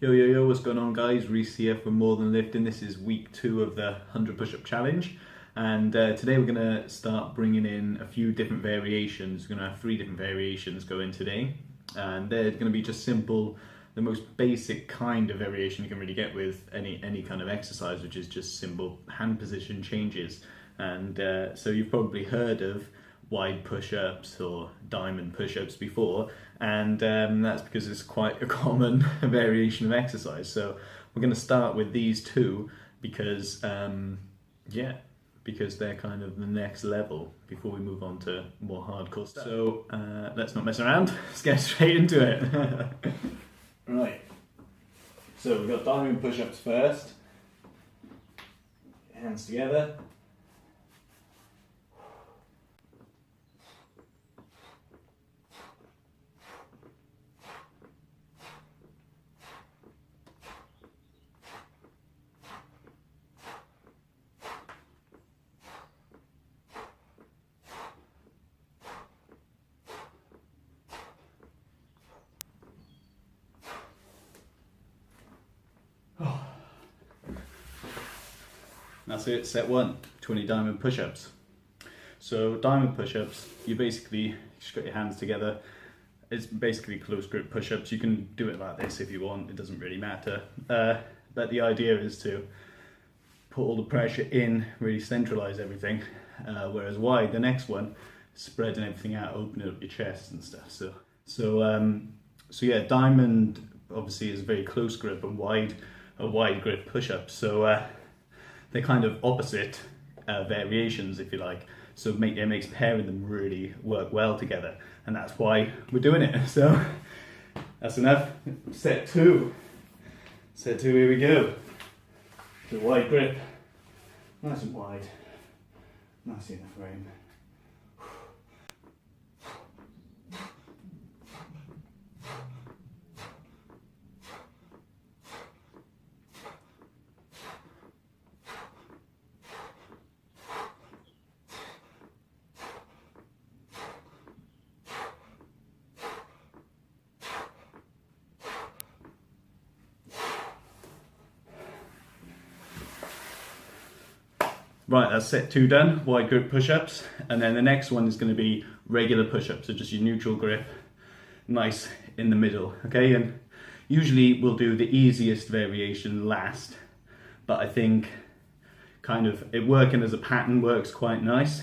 Yo, what's going on, guys? Reese here from More Than Lifting. This is week 2 of the 100 push-up challenge, and today we're going to start bringing in a few different variations. We're going to have 3 different variations go in today, and they're going to be just simple, the most basic kind of variation you can really get with any kind of exercise, which is just simple hand position changes. And so you've probably heard of wide push-ups or diamond push-ups before, and that's because it's quite a common variation of exercise. So we're going to start with these 2 because because they're kind of the next level before we move on to more hardcore stuff. So let's not mess around, let's get straight into it. Right, so we've got diamond push-ups first, hands together. That's it, set 1, 20 diamond push-ups. So diamond push-ups, you basically just got your hands together. It's basically close grip push-ups. You can do it like this if you want, it doesn't really matter. But the idea is to put all the pressure in, really centralize everything. Whereas wide, the next one, spreading everything out, opening up your chest and stuff. So yeah, diamond obviously is very close grip and a wide grip push-up. So they're kind of opposite variations, if you like. So it makes pairing them really work well together, and that's why we're doing it. So that's enough. Set 2. Set 2, here we go. The wide grip. Nice and wide. Nice in the frame. Right, that's set 2 done, wide grip push-ups, and then the next one is going to be regular push-ups, so just your neutral grip, nice in the middle, okay? And usually we'll do the easiest variation last, but I think kind of it working as a pattern works quite nice,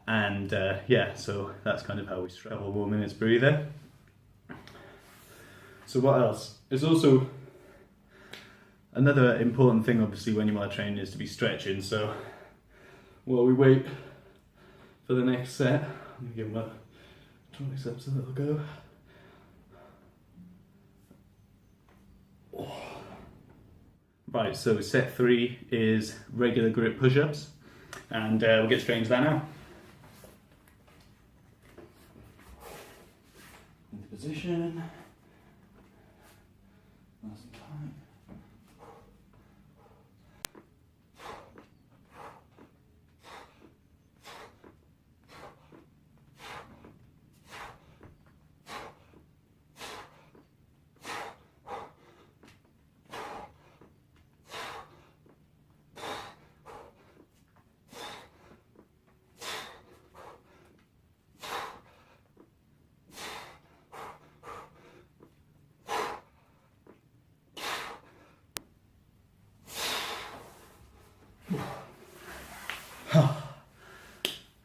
and yeah, so that's kind of how we stretch. Couple more minutes breather. So what else? There's also another important thing, obviously, when you are training is to be stretching. So while we wait for the next set, I'm going to give my triceps a little go. Oh. Right, so set 3 is regular grip push-ups, and we'll get straight into that now. Into position. Nice and tight.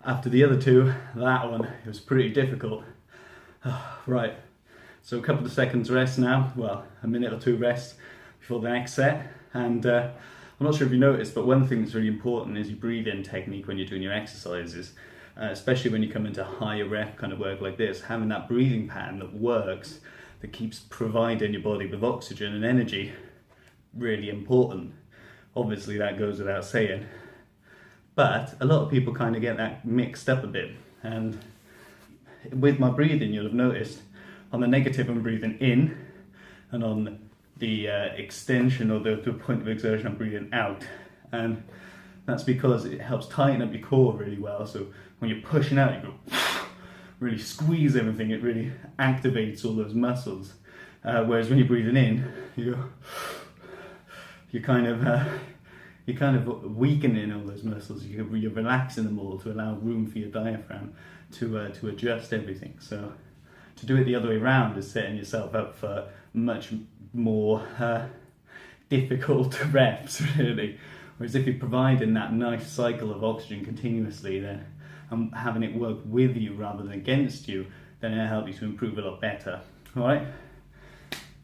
After the other 2, that one, it was pretty difficult. Right, so a couple of seconds rest now, well, a minute or 2 rest before the next set. And I'm not sure if you noticed, but one thing that's really important is your breathing technique when you're doing your exercises, especially when you come into higher rep kind of work like this. Having that breathing pattern that works, that keeps providing your body with oxygen and energy, really important. Obviously that goes without saying. But a lot of people kind of get that mixed up a bit, and with my breathing you'll have noticed on the negative I'm breathing in, and on the extension or the point of exertion I'm breathing out, and that's because it helps tighten up your core really well. So when you're pushing out, you go really squeeze everything, it really activates all those muscles, Whereas when you're breathing in, you're kind of weakening all those muscles. You're relaxing them all to allow room for your diaphragm to adjust everything. So to do it the other way around is setting yourself up for much more difficult reps, really. Whereas if you're providing that nice cycle of oxygen continuously, then and having it work with you rather than against you, then it'll help you to improve a lot better. All right,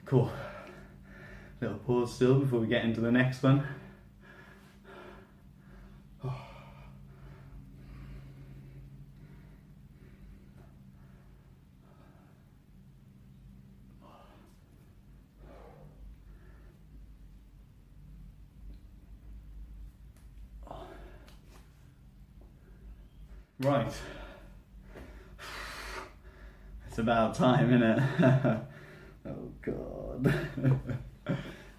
cool. Little pause still before we get into the next one. Right, it's about time, isn't it? Oh God.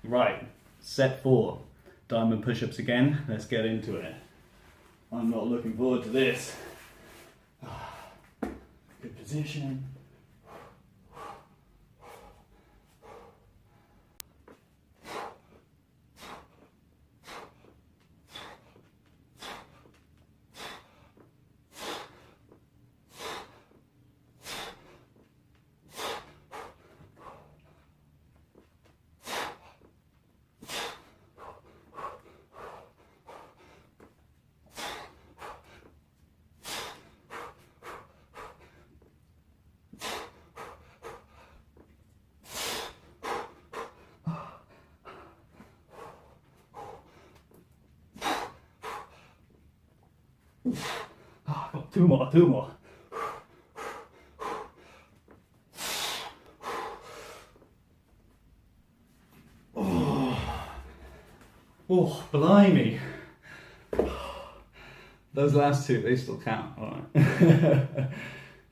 Right, set 4, diamond push-ups again. Let's get into it. I'm not looking forward to this. Good position. Two more. Oh, blimey. Those last 2, they still count. All right.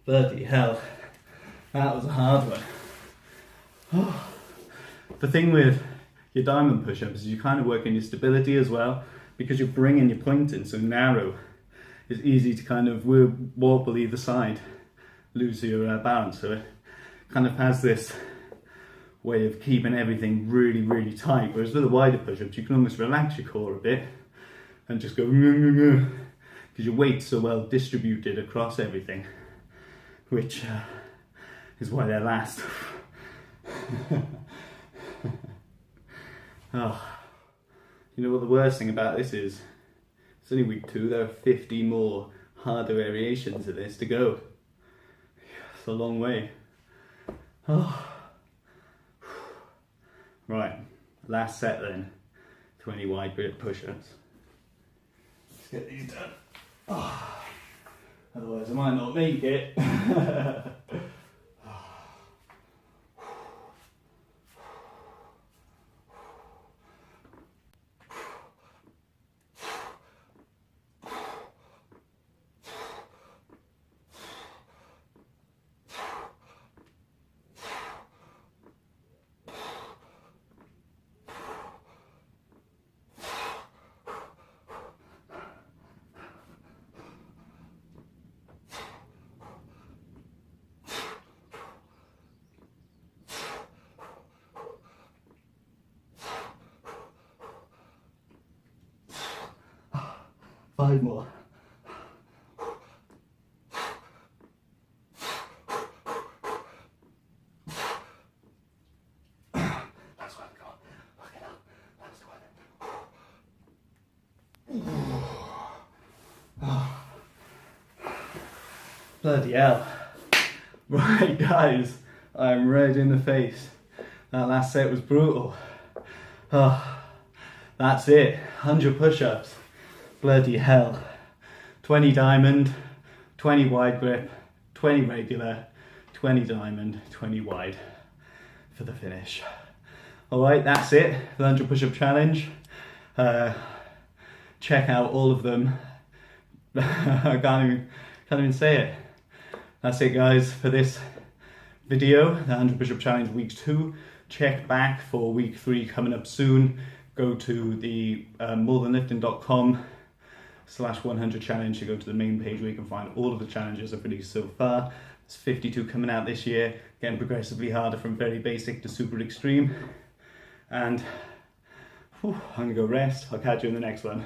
Bloody hell. That was a hard one. The thing with your diamond push-ups is you kind of work in your stability as well, because you're bringing your point in so narrow. It's easy to kind of wobble either side, lose your balance. So it kind of has this way of keeping everything really, really tight. Whereas with the wider push-ups, you can almost relax your core a bit and just go because your weight's so well distributed across everything, which is why they last. Oh, you know what the worst thing about this is? It's only week 2, there are 50 more harder variations of this to go. It's a long way. Oh. Right, last set then, 20 wide grip push-ups. Let's get these done. Oh. Otherwise I might not make it. 5 more. Last one, go on. Fucking hell. Last one. Bloody hell. Right, guys, I'm red in the face. That last set was brutal. Oh, that's it. 100 push-ups. Bloody hell. 20 diamond, 20 wide grip, 20 regular, 20 diamond, 20 wide for the finish. Alright, that's it, the 100 push-up challenge. Check out all of them. I can't even say it. That's it, guys, for this video, the 100 push-up challenge week 2. Check back for week 3 coming up soon. Go to the morethanlifting.com/100 challenge to go to the main page where you can find all of the challenges I've released so far. There's 52 coming out this year, getting progressively harder from very basic to super extreme. And I'm gonna go rest. I'll catch you in the next one.